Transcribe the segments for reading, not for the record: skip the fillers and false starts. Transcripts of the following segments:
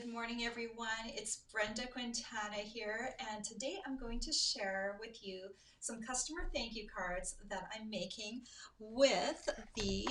Good morning, everyone. It's Brenda Quintana here, and today I'm going to share with you some customer thank you cards that I'm making with the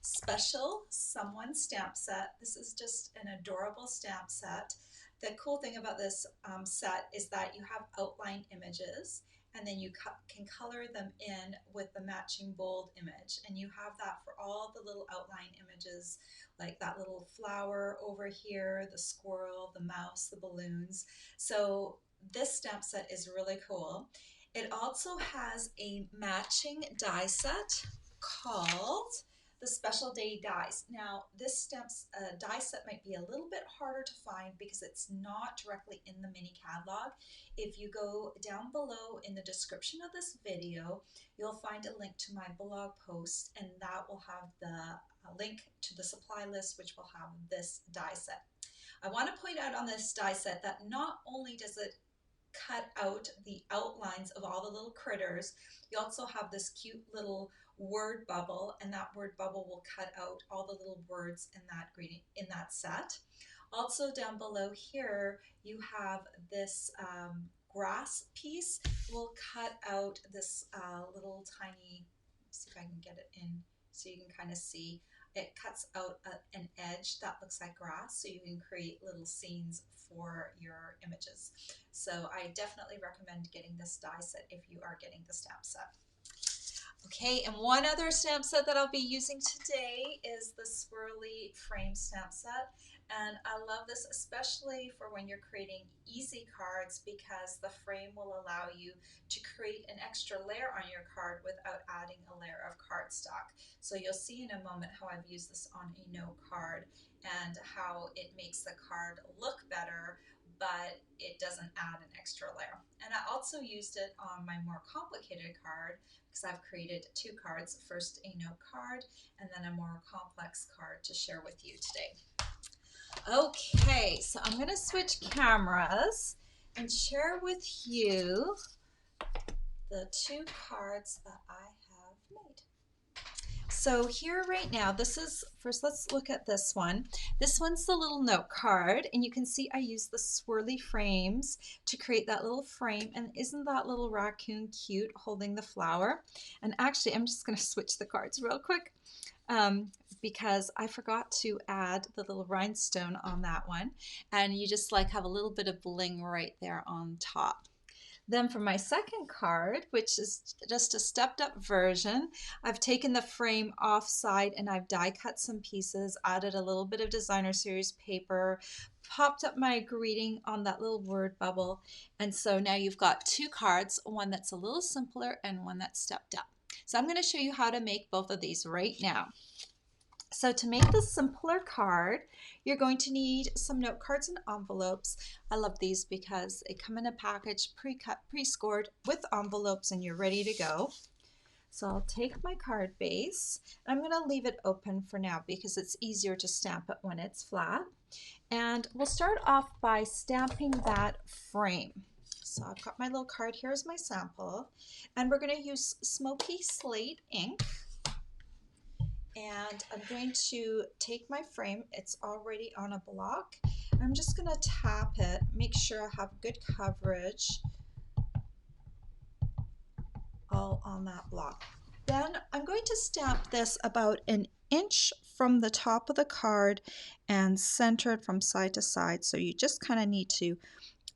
special Someone stamp set. This is just an adorable stamp set. The cool thing about this set is that you have outline images and then you can color them in with the matching bold image, and you have that for all the little outline images like that little flower over here, the squirrel, the mouse, the balloons. So this stamp set is really cool. It also has a matching die set called the Special Day dies. Now, this stamp's die set might be a little bit harder to find because it's not directly in the mini catalog. If you go down below in the description of this video, you'll find a link to my blog post, and that will have the link to the supply list, which will have this die set. I want to point out on this die set that not only does it cut out the outlines of all the little critters, you also have this cute little word bubble, and that word bubble will cut out all the little words in that set. Also down below here, you have this grass piece. Will cut out this little tiny, see if I can get it in so you can kind of see. It cuts out an edge that looks like grass, so you can create little scenes for your images. So I definitely recommend getting this die set if you are getting the stamp set. Okay, and one other stamp set that I'll be using today is the swirly frame stamp set. And I love this especially for when you're creating easy cards, because the frame will allow you to create an extra layer on your card without adding a layer of cardstock. So you'll see in a moment how I've used this on a note card and how it makes the card look better, but it doesn't add an extra layer. And I also used it on my more complicated card because I've created two cards, first a note card and then a more complex card to share with you today. Okay, so I'm going to switch cameras and share with you the two cards that I have made. So here right now, this is, first let's look at this one. This one's the little note card, and you can see I use the swirly frames to create that little frame. And isn't that little raccoon cute holding the flower? And actually, I'm just going to switch the cards real quick because I forgot to add the little rhinestone on that one. And you just like have a little bit of bling right there on top. Then for my second card, which is just a stepped up version, I've taken the frame offside and I've die cut some pieces, added a little bit of designer series paper, popped up my greeting on that little word bubble. And so now you've got two cards, one that's a little simpler and one that's stepped up. So I'm going to show you how to make both of these right now. So to make the simpler card, you're going to need some note cards and envelopes. I love these because they come in a package pre-cut, pre-scored with envelopes, and you're ready to go. So I'll take my card base. I'm going to leave it open for now because it's easier to stamp it when it's flat. And we'll start off by stamping that frame. So I've got my little card here as my sample, and we're going to use smoky slate ink. And I'm going to take my frame, it's already on a block. I'm just going to tap it, make sure I have good coverage all on that block. Then I'm going to stamp this about an inch from the top of the card and center it from side to side. So you just kind of need to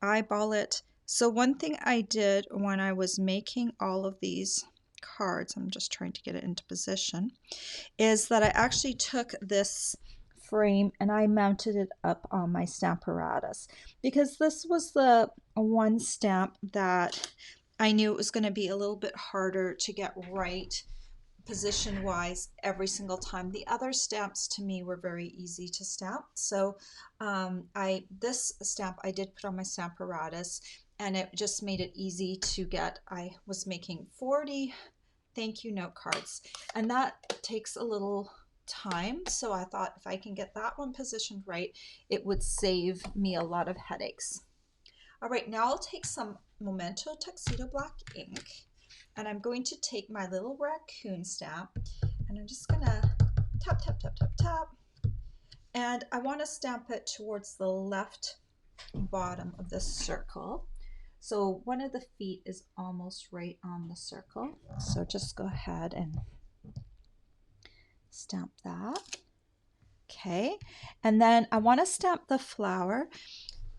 eyeball it. So one thing I did when I was making all of these cards, I'm just trying to get it into position, is that I actually took this frame and I mounted it up on my Stamparatus, because this was the one stamp that I knew it was going to be a little bit harder to get right position wise every single time. The other stamps to me were very easy to stamp. So this stamp I did put on my Stamparatus, and it just made it easy to get. I was making 40 thank you note cards, and that takes a little time, so I thought if I can get that one positioned right, it would save me a lot of headaches. All right, now I'll take some Memento Tuxedo Black ink, and I'm going to take my little raccoon stamp, and I'm just gonna tap, tap, tap, tap, tap, And I want to stamp it towards the left bottom of the circle. So one of the feet is almost right on the circle. So just go ahead and stamp that. Okay, and then I want to stamp the flower.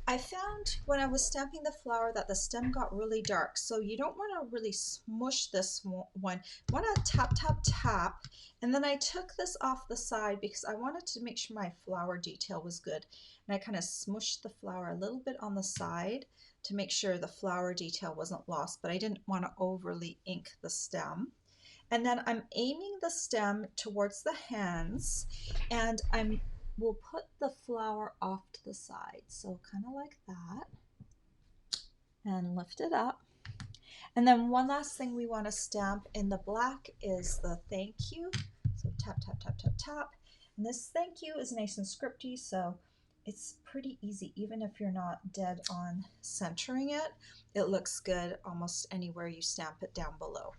I found when I was stamping the flower that the stem got really dark, so you don't want to really smush this one. You want to tap, tap, tap, and then I took this off the side because I wanted to make sure my flower detail was good. And I kind of smushed the flower a little bit on the side to make sure the flower detail wasn't lost, but I didn't want to overly ink the stem. And then I'm aiming the stem towards the hands, and we'll put the flower off to the side. So kind of like that, and lift it up. And then one last thing we want to stamp in the black is the thank you. So tap, tap, tap, tap, tap. And this thank you is nice and scripty, so it's pretty easy. Even if you're not dead on centering it, it looks good almost anywhere you stamp it down below.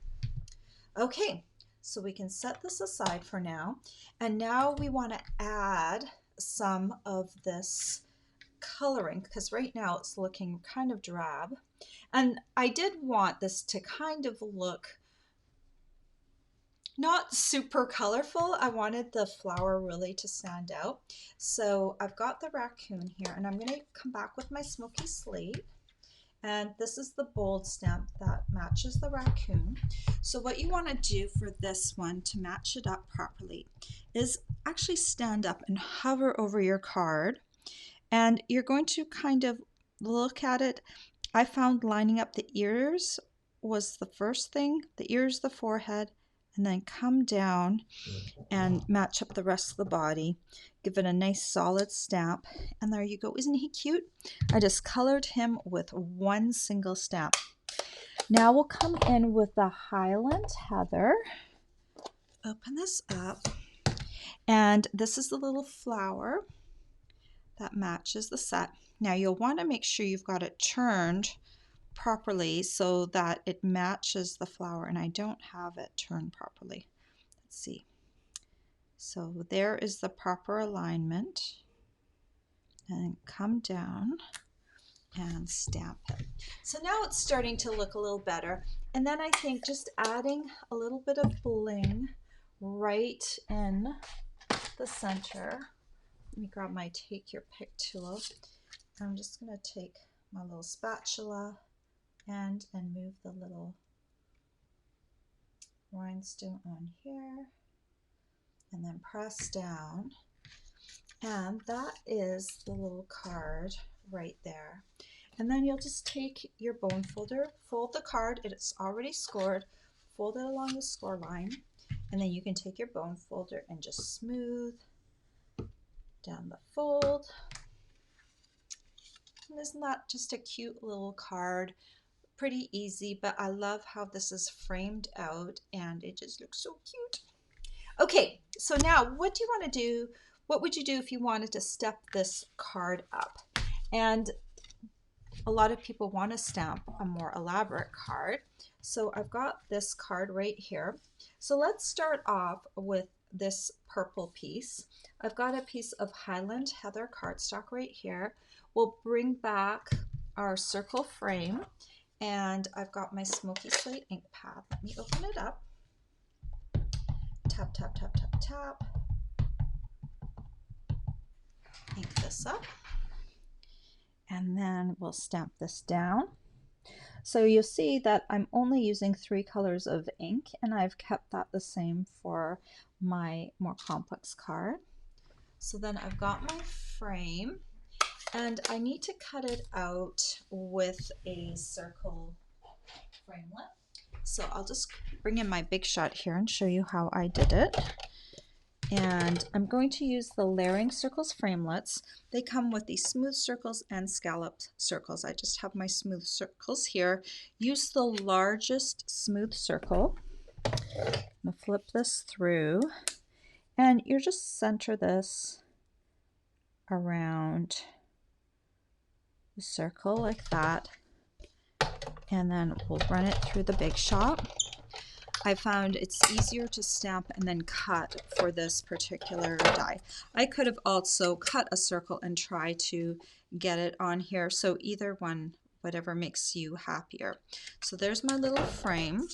Okay, so we can set this aside for now. And now we want to add some of this coloring because right now it's looking kind of drab. And I did want this to kind of look not super colorful. I wanted the flower really to stand out. So I've got the raccoon here, and I'm going to come back with my smoky slate. And this is the bold stamp that matches the raccoon. So what you want to do for this one to match it up properly is actually stand up and hover over your card. And you're going to kind of look at it. I found lining up the ears was the first thing, the ears, the forehead, and then come down and match up the rest of the body. Give it a nice solid stamp, and there you go. Isn't he cute? I just colored him with one single stamp. Now we'll come in with the Highland Heather. Open this up, and this is the little flower that matches the set. Now you'll want to make sure you've got it turned properly so that it matches the flower, and I don't have it turned properly. Let's see. So there is the proper alignment, and come down and stamp it. So now it's starting to look a little better. And then I think just adding a little bit of bling right in the center. Let me grab my take your pick tool. I'm just going to take my little spatula and move the little rhinestone on here, and then press down, and that is the little card right there. And then you'll just take your bone folder, fold the card, it's already scored, fold it along the score line, and then you can take your bone folder and just smooth down the fold. And isn't that just a cute little card? Pretty easy, but I love how this is framed out and it just looks so cute. Okay, so now what do you want to do? What would you do if you wanted to step this card up? And a lot of people want to stamp a more elaborate card. So I've got this card right here. So let's start off with this purple piece. I've got a piece of Highland Heather cardstock right here. We'll bring back our circle frame, and I've got my smoky slate ink pad. Let me open it up. Tap, tap, tap, tap, tap. Ink this up. And then we'll stamp this down. So you'll see that I'm only using 3 colors of ink, and I've kept that the same for my more complex card. So then I've got my frame, and I need to cut it out with a circle framelit. So I'll just bring in my Big Shot here and show you how I did it. And I'm going to use the Layering Circles framelits. They come with these smooth circles and scalloped circles. I just have my smooth circles here. Use the largest smooth circle. I'm going to flip this through, and you just center this around the circle like that, and then we'll run it through the Big Shot. I found it's easier to stamp and then cut for this particular die. I could have also cut a circle and try to get it on here. So either one, whatever makes you happier. So there's my little frame.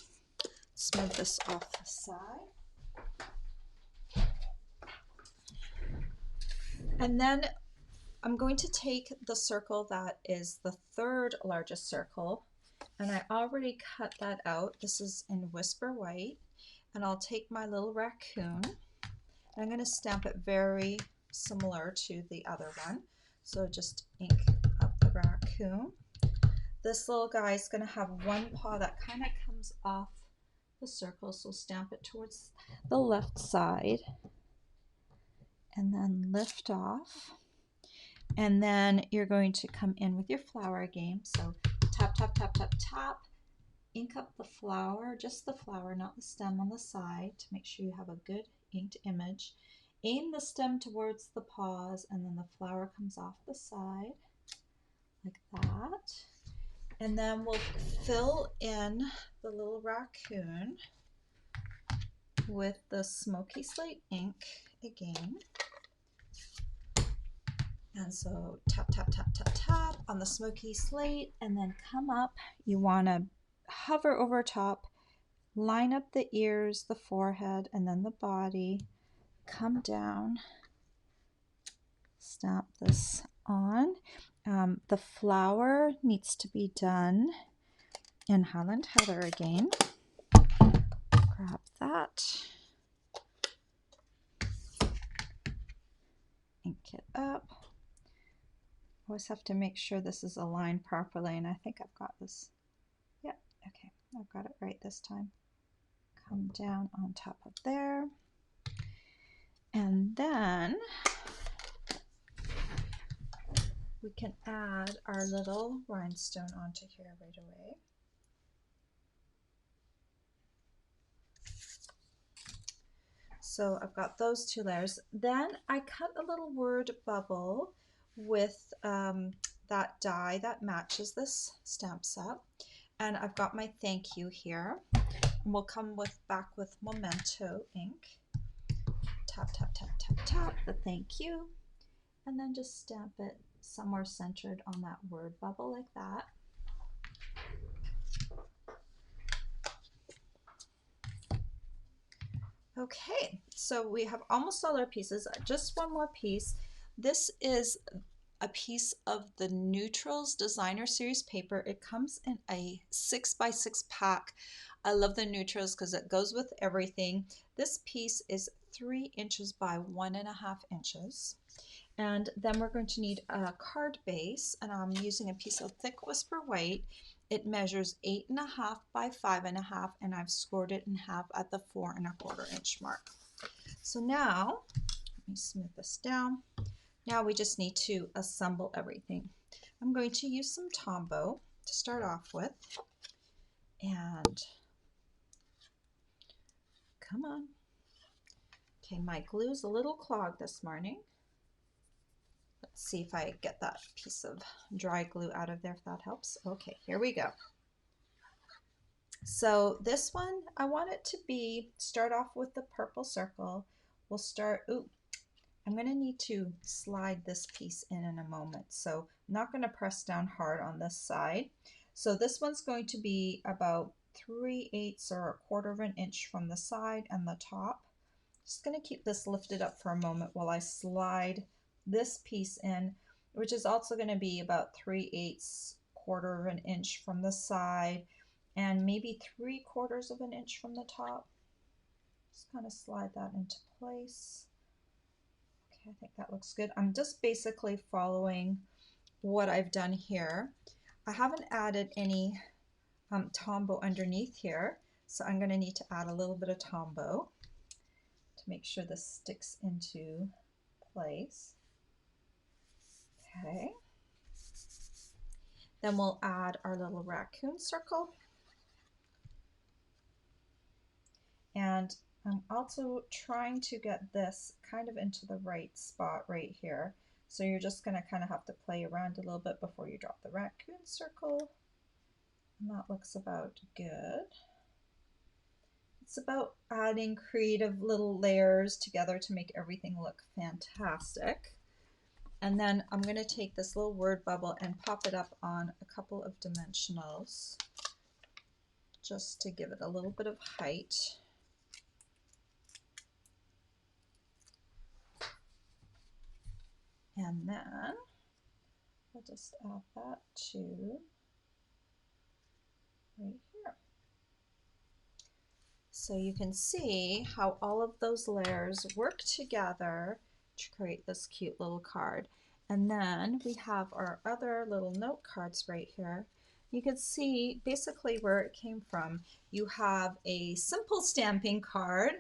Let's move this off the side. And then I'm going to take the circle that is the third largest circle, and I already cut that out. This is in Whisper White, and I'll take my little raccoon. I'm going to stamp it very similar to the other one. So just ink up the raccoon. This little guy is going to have one paw that kind of comes off the circle, so stamp it towards the left side and then lift off. And then you're going to come in with your flower again. So tap, tap, tap, tap, tap. Ink up the flower, just the flower, not the stem on the side, to make sure you have a good inked image. Aim the stem towards the paws, and then the flower comes off the side, like that. And then we'll fill in the little raccoon with the smoky slate ink again. And so tap, tap, tap, tap, tap on the smoky slate, and then come up. You want to hover over top, line up the ears, the forehead, and then the body. Come down, stamp this on. The flower needs to be done in Highland Heather again. Grab that. Ink it up. Always have to make sure this is aligned properly, and I think I've got this. Yep, okay, I've got it right this time. Come down on top of there. And then we can add our little rhinestone onto here right away. So I've got those two layers. Then I cut a little word bubble with that die that matches this stamp set. And I've got my thank you here. And we'll come back with Memento ink. Tap, tap, tap, tap, tap, the thank you. And then just stamp it somewhere centered on that word bubble like that. Okay, so we have almost all our pieces. Just one more piece. This is a piece of the Neutrals Designer Series paper. It comes in a 6x6 pack. I love the Neutrals because it goes with everything. This piece is 3 inches by 1.5 inches. And then we're going to need a card base, and I'm using a piece of thick Whisper White. It measures 8.5 by 5.5, and I've scored it in half at the 4.25 inch mark. So now, let me smooth this down. Now we just need to assemble everything. I'm going to use some Tombow to start off with. And come on. Okay, my glue's a little clogged this morning. Let's see if I get that piece of dry glue out of there, if that helps. Okay, here we go. So this one, I want it to start off with the purple circle. We'll start, I'm going to need to slide this piece in a moment. So I'm not going to press down hard on this side. So this one's going to be about 3/8 or 1/4 inch from the side and the top. Just going to keep this lifted up for a moment while I slide this piece in, which is also going to be about 3/8, 1/4 inch from the side, and maybe 3/4 inch from the top. Just kind of slide that into place. Okay, I think that looks good. I'm just basically following what I've done here. I haven't added any Tombow underneath here, so I'm going to need to add a little bit of Tombow to make sure this sticks into place. Okay. Then we'll add our little raccoon circle. And I'm also trying to get this kind of into the right spot right here. So you're just going to kind of have to play around a little bit before you drop the raccoon circle. And that looks about good. It's about adding creative little layers together to make everything look fantastic. And then I'm going to take this little word bubble and pop it up on a couple of dimensionals just to give it a little bit of height. And then I'll just add that to right here. So you can see how all of those layers work together to create this cute little card. And then we have our other little note cards right here. You can see basically where it came from. You have a simple stamping card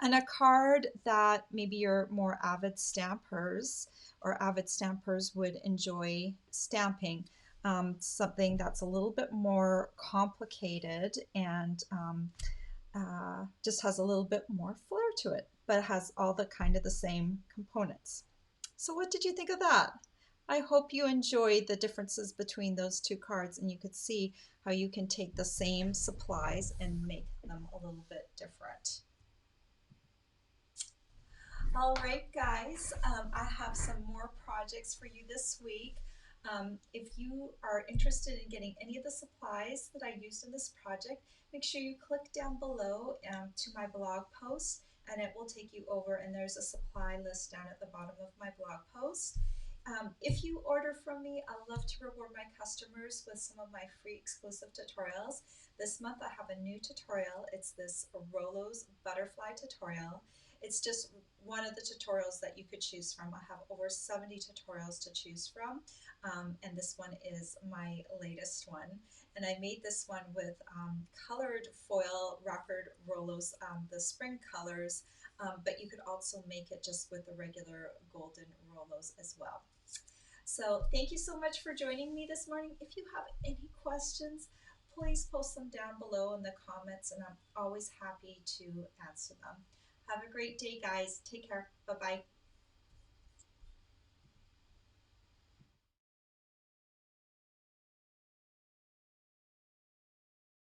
and a card that maybe your more avid stampers or avid stampers would enjoy stamping. Something that's a little bit more complicated and just has a little bit more flair to it, but it has all the kind of the same components. So what did you think of that? I hope you enjoyed the differences between those two cards and you could see how you can take the same supplies and make them a little bit different. All right, guys, I have some more projects for you this week. If you are interested in getting any of the supplies that I used in this project, make sure you click down below to my blog post and it will take you over, and there's a supply list down at the bottom of my blog post. If you order from me, I love to reward my customers with some of my free exclusive tutorials. This month I have a new tutorial. It's this Rolo's butterfly tutorial. It's just one of the tutorials that you could choose from. I have over 70 tutorials to choose from, and this one is my latest one. And I made this one with colored foil Rockford Rolos, the spring colors, but you could also make it just with the regular golden Rolos as well. So thank you so much for joining me this morning. If you have any questions, please post them down below in the comments, and I'm always happy to answer them. Have a great day, guys. Take care. Bye-bye.